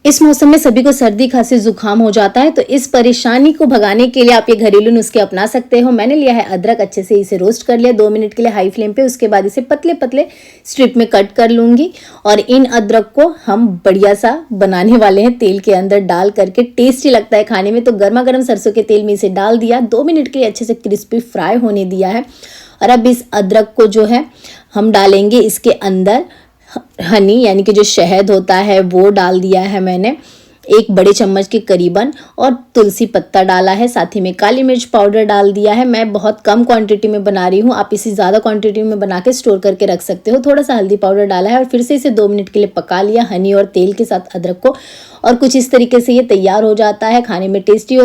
इस मौसम में सभी को सर्दी खांसी जुकाम हो जाता है, तो इस परेशानी को भगाने के लिए आप ये घरेलू नुस्खे अपना सकते हो। मैंने लिया है अदरक, अच्छे से इसे रोस्ट कर लिया 2 मिनट के लिए हाई फ्लेम पे। उसके बाद इसे पतले पतले स्ट्रिप में कट कर लूंगी और इन अदरक को हम बढ़िया सा बनाने वाले हैं तेल के अंदर डाल करके। टेस्टी लगता है खाने में, तो गर्मा गर्म सरसों के तेल में इसे डाल दिया, 2 मिनट के लिए अच्छे से क्रिस्पी फ्राई होने दिया है। और अब इस अदरक को जो है हम डालेंगे इसके अंदर हनी यानी कि जो शहद होता है वो डाल दिया है मैंने 1 बड़े चम्मच के करीबन, और तुलसी पत्ता डाला है, साथ ही में काली मिर्च पाउडर डाल दिया है। मैं बहुत कम क्वांटिटी में बना रही हूँ, आप इसे ज़्यादा क्वांटिटी में बना के स्टोर करके रख सकते हो। थोड़ा सा हल्दी पाउडर डाला है और फिर से इसे 2 मिनट के लिए पका लिया हनी और तेल के साथ अदरक को, और कुछ इस तरीके से ये तैयार हो जाता है। खाने में टेस्टी